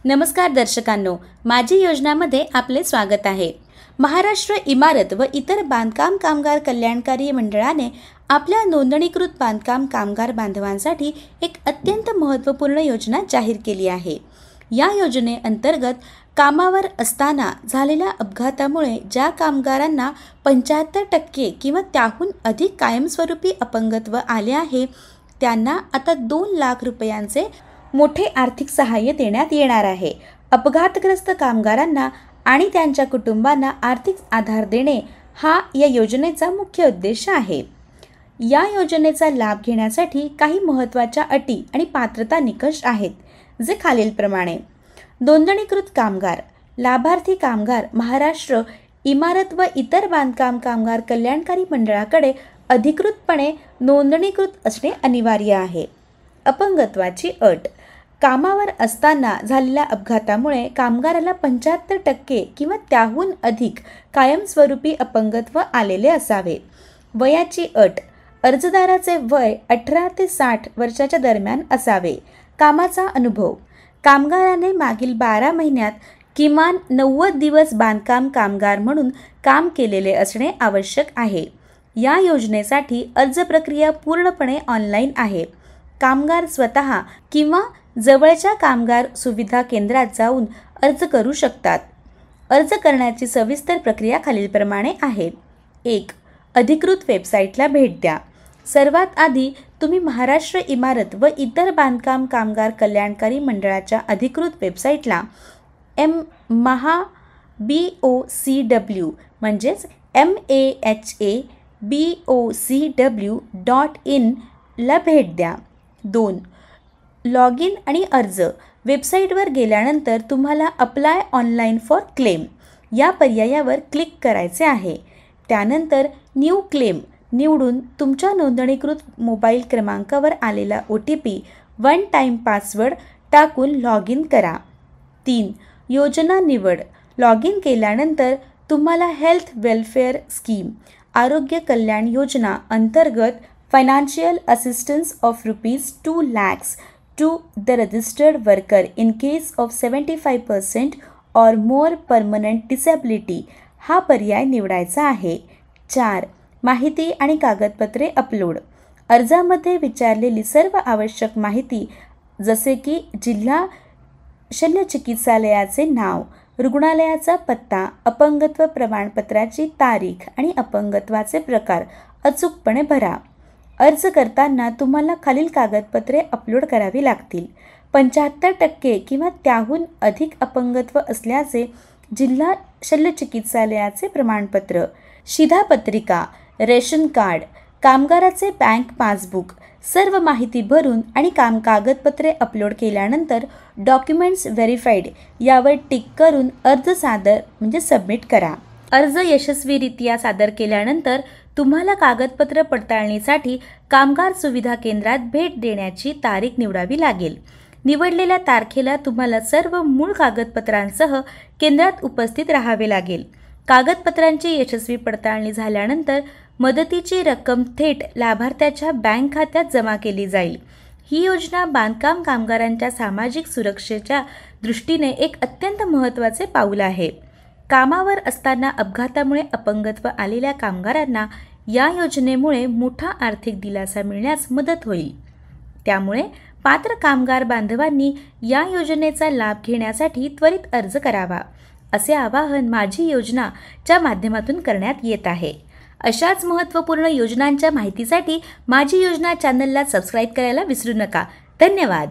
नमस्कार दर्शकांनो, माझी योजनामध्ये आपले स्वागत आहे। महाराष्ट्र इमारत व इतर बांधकाम कामगार कल्याणकारी मंडळाने आपल्या नोंदणीकृत बांधकाम कामगार बांधवांसाठी एक अत्यंत महत्त्वपूर्ण योजना जाहीर केली आहे। या योजनेअंतर्गत कामावर असताना झालेल्या अपघातामुळे ज्या कामगारांना 75% किंवा त्याहून अधिक कायमस्वरूपी अपंगत्व आले आहे, त्यांना आता 2 लाख रुपयांचे मोठे आर्थिक सहाय्य देण्यात येणार आहे। अपघातग्रस्त कामगारांना आणि त्यांच्या कुटुंबांना आर्थिक आधार देणे हा या योजनेचा मुख्य उद्देश आहे। या योजनेचा लाभ घेण्यासाठी काही महत्त्वाच्या अटी आणि पात्रता निकष आहेत, जे खालीलप्रमाणे: नोंदणीकृत कामगार, लाभार्थी कामगार महाराष्ट्र इमारत व इतर बांधकाम कामगार कल्याणकारी मंडळाकडे अधिकृतपणे नोंदणीकृत असणे अनिवार्य आहे। अपंगत्वाची अट: कामावर असताना झालेल्या अपघातामुळे कामगाराला 75% किंवा त्याहून अधिक कायमस्वरूपी अपंगत्व आलेले असावे। वयाची अट: अर्जदाराचे वय 18 ते 60 वर्षाच्या दरम्यान असावे। कामाचा अनुभव: कामगाराने मागील 12 महिन्यात किमान 90 दिवस बांधकाम कामगार म्हणून काम केलेले असणे आवश्यक आहे। या योजनेसाठी अर्ज प्रक्रिया पूर्णपणे ऑनलाईन आहे। कामगार स्वतः किंवा जवळच्या कामगार सुविधा केंद्रात जाऊन अर्ज करू शकतात। अर्ज करण्याची सविस्तर प्रक्रिया खालीलप्रमाणे आहे। 1. अधिकृत वेबसाईटला भेट द्या। सर्वात आधी तुम्ही महाराष्ट्र इमारत व इतर बांधकाम कामगार कल्याणकारी मंडळाच्या अधिकृत वेबसाईटला MAHABOCW म्हणजेच MAHABOCW.in ला भेट द्या। 2. लॉग इन आणि अर्ज: वेबसाईटवर गेल्यानंतर तुम्हाला अप्लाय ऑनलाईन फॉर क्लेम या पर्यायावर क्लिक करायचे आहे। त्यानंतर न्यू क्लेम निवडून तुमच्या नोंदणीकृत मोबाईल क्रमांकावर आलेला OTP वन टाईम पासवर्ड टाकून लॉग इन करा। 3. योजना निवड: लॉग इन केल्यानंतर तुम्हाला हेल्थ वेलफेअर स्कीम आरोग्य कल्याण योजना अंतर्गत financial assistance of ₹2 lakhs to the registered worker in case of 75% or more permanent disability हा पर्याय निवडायचा आहे। 4. माहिती आणि कागदपत्रे अपलोड: अर्जामध्ये विचारलेली सर्व आवश्यक माहिती जसे की जिल्हा शल्य चिकित्सालयाचे नाव, रुग्णालयाचा पत्ता, अपंगत्व प्रमाणपत्राची तारीख आणि अपंगत्वाचे प्रकार अचूकपणे भरा। अर्ज करताना तुम्हाला खालील कागदपत्रे अपलोड करावी लागतील: 75% किंवा त्याहून अधिक अपंगत्व असल्याचे जिल्हा शल्य चिकित्सालयाचे प्रमाणपत्र, शिधापत्रिका, रेशन कार्ड, कामगाराचे बँक पासबुक। सर्व माहिती भरून आणि कागदपत्रे अपलोड केल्यानंतर डॉक्युमेंट्स व्हेरीफाईड यावर टिक करून अर्ज सबमिट करा। अर्ज यशस्वीरित्या सादर केल्यानंतर तुम्हाला कागदपत्र पडताळणीसाठी कामगार सुविधा केंद्रात भेट देण्याची तारीख निवडावी लागेल। निवडलेल्या तारखेला तुम्हाला सर्व मूळ कागदपत्रांसह केंद्रात उपस्थित राहावे लागेल। कागदपत्रांची यशस्वी पडताळणी झाल्यानंतर मदतीची रक्कम थेट लाभार्थ्याच्या बँक खात्यात जमा केली जाईल। ही योजना बांधकाम कामगारांच्या सामाजिक सुरक्षेच्या दृष्टीने एक अत्यंत महत्त्वाचे पाऊल आहे। कामावर असताना अपघातामुळे अपंगत्व आलेल्या कामगारांना या योजनेमुळे मोठा आर्थिक दिलासा मिळण्यास मदत होईल। त्यामुळे पात्र कामगार बांधवांनी या योजनेचा लाभ घेण्यासाठी त्वरित अर्ज करावा, असे आवाहन माझी योजनाच्या माध्यमातून करण्यात येत आहे। अशाच महत्त्वपूर्ण योजनांच्या माहितीसाठी माझी योजना चॅनलला सबस्क्राईब करायला विसरू नका। धन्यवाद।